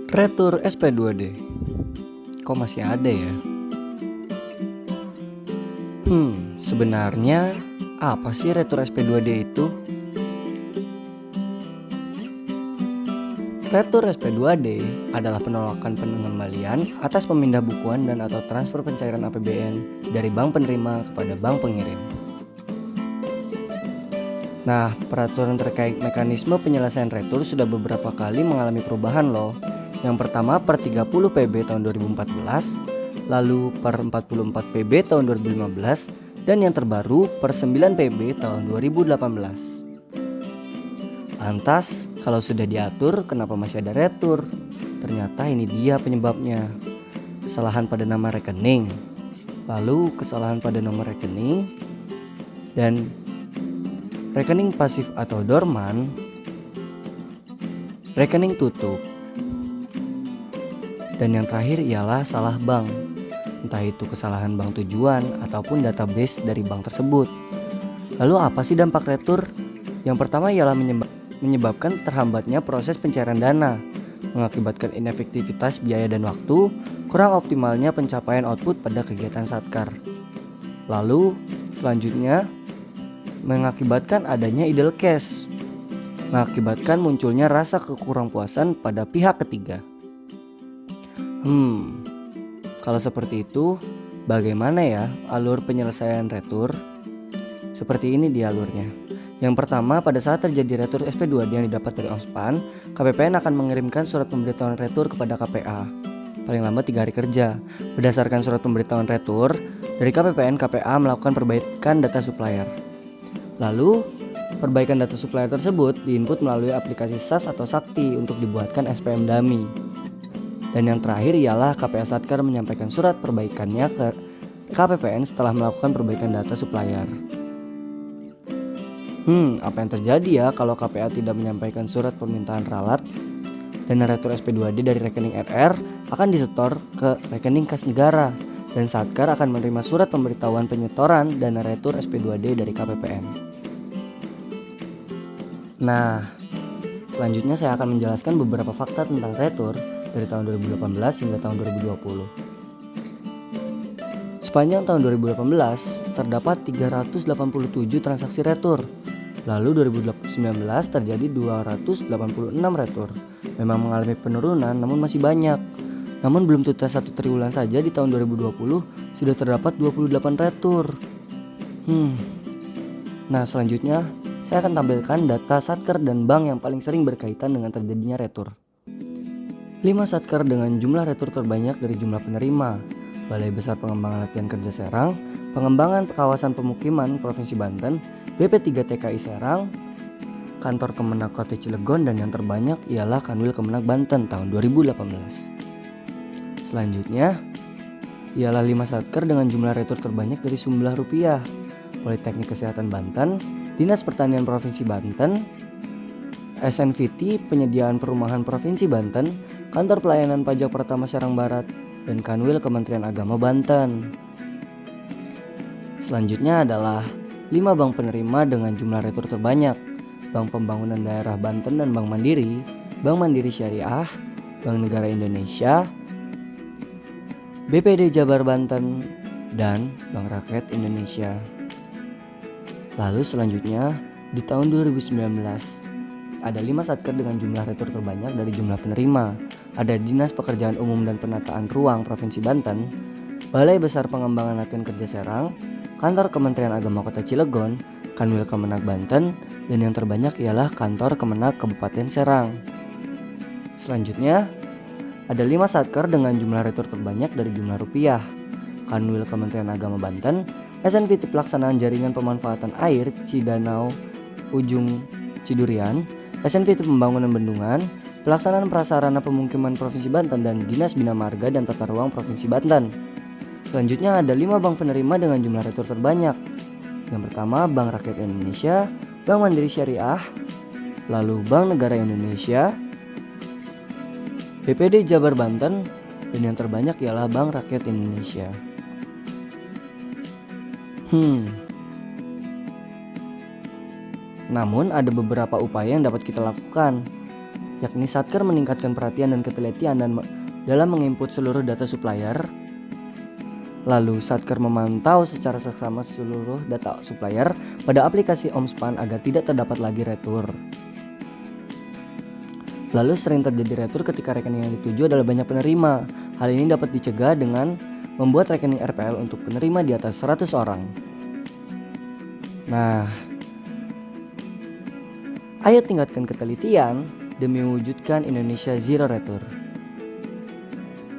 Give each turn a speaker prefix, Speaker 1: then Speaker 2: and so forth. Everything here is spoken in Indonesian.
Speaker 1: Retur SP2D. Kok masih ada ya? Sebenarnya apa sih retur SP2D itu? Retur SP2D adalah penolakan pengembalian atas pemindah bukuan dan atau transfer pencairan APBN dari bank penerima kepada bank pengirim. Nah, peraturan terkait mekanisme penyelesaian retur sudah beberapa kali mengalami perubahan loh. Yang pertama per 30 PB tahun 2014, lalu per 44 PB tahun 2015, dan yang terbaru per 9 PB tahun 2018. Lantas, kalau sudah diatur, kenapa masih ada retur? Ternyata ini dia penyebabnya. Kesalahan pada nama rekening, lalu kesalahan pada nomor rekening, dan rekening pasif atau dorman, rekening tutup. Dan yang terakhir ialah salah bank, entah itu kesalahan bank tujuan ataupun database dari bank tersebut. Lalu apa sih dampak retur? Yang pertama ialah menyebabkan terhambatnya proses pencairan dana, mengakibatkan inefektivitas biaya dan waktu, kurang optimalnya pencapaian output pada kegiatan Satkar. Lalu selanjutnya mengakibatkan adanya idle cash, mengakibatkan munculnya rasa kekurangpuasan pada pihak ketiga. Kalau seperti itu, bagaimana ya alur penyelesaian retur? Seperti ini dia alurnya. Yang pertama, pada saat terjadi retur SP2D yang didapat dari OSPAN, KPPN akan mengirimkan surat pemberitahuan retur kepada KPA paling lambat 3 hari kerja. Berdasarkan surat pemberitahuan retur dari KPPN, KPA melakukan perbaikan data supplier. Lalu, perbaikan data supplier tersebut diinput melalui aplikasi SAS atau Sakti untuk dibuatkan SPM dummy. Dan yang terakhir ialah KPA Satkar menyampaikan surat perbaikannya ke KPPN setelah melakukan perbaikan data supplier. Apa yang terjadi ya kalau KPA tidak menyampaikan surat permintaan ralat? Dana retur SP2D dari rekening RR akan disetor ke rekening kas negara, dan Satkar akan menerima surat pemberitahuan penyetoran dana retur SP2D dari KPPN. Nah, selanjutnya saya akan menjelaskan beberapa fakta tentang retur dari tahun 2018 hingga tahun 2020. Sepanjang tahun 2018 terdapat 387 transaksi retur. Lalu 2019 terjadi 286 retur. Memang mengalami penurunan namun masih banyak. Namun belum tuntas 1 triwulan saja di tahun 2020 sudah terdapat 28 retur. Nah, selanjutnya saya akan tampilkan data Satkar dan bank yang paling sering berkaitan dengan terjadinya retur. 5 Satkar dengan jumlah retur terbanyak dari jumlah penerima: Balai Besar Pengembangan Latihan Kerja Serang, Pengembangan Kawasan Pemukiman Provinsi Banten, BP3 TKI Serang, Kantor Kemenak Kota Cilegon, dan yang terbanyak ialah Kanwil Kemenak Banten tahun 2018. Selanjutnya ialah 5 Satkar dengan jumlah retur terbanyak dari sumber rupiah: Politeknik Kesehatan Banten, Dinas Pertanian Provinsi Banten, SNVT Penyediaan Perumahan Provinsi Banten, Kantor Pelayanan Pajak Pertama Serang Barat, dan Kanwil Kementerian Agama Banten. Selanjutnya adalah 5 bank penerima dengan jumlah retur terbanyak: Bank Pembangunan Daerah Banten dan Bank Mandiri, Bank Mandiri Syariah, Bank Negara Indonesia, BPD Jabar Banten, dan Bank Rakyat Indonesia. Lalu selanjutnya di tahun 2019 ada 5 Satkar dengan jumlah retur terbanyak dari jumlah penerima. Ada Dinas Pekerjaan Umum dan Penataan Ruang Provinsi Banten, Balai Besar Pengembangan Latihan Kerja Serang, Kantor Kementerian Agama Kota Cilegon, Kanwil Kemenak Banten, dan yang terbanyak ialah Kantor Kemenak Kabupaten Serang. Selanjutnya ada 5 Satkar dengan jumlah retur terbanyak dari jumlah rupiah: Kanwil Kementerian Agama Banten, SNVT Pelaksanaan Jaringan Pemanfaatan Air Cidanau Ujung Cidurian, SNVT Pembangunan Bendungan, Pelaksanaan Prasarana Pemukiman Provinsi Banten, dan Dinas Bina Marga dan Tata Ruang Provinsi Banten. Selanjutnya ada 5 bank penerima dengan jumlah retur terbanyak. Yang pertama Bank Rakyat Indonesia, Bank Mandiri Syariah, lalu Bank Negara Indonesia, BPD Jabar Banten, dan yang terbanyak ialah Bank Rakyat Indonesia. Namun ada beberapa upaya yang dapat kita lakukan. yakni Satker meningkatkan perhatian dan ketelitian dalam menginput seluruh data supplier. Lalu Satker memantau secara seksama seluruh data supplier pada aplikasi Omspan agar tidak terdapat lagi retur. Lalu sering terjadi retur ketika rekening yang dituju adalah banyak penerima. Hal ini dapat dicegah dengan membuat rekening RPL untuk penerima di atas 100 orang. Nah, ayo tingkatkan ketelitian demi mewujudkan Indonesia Zero Retur.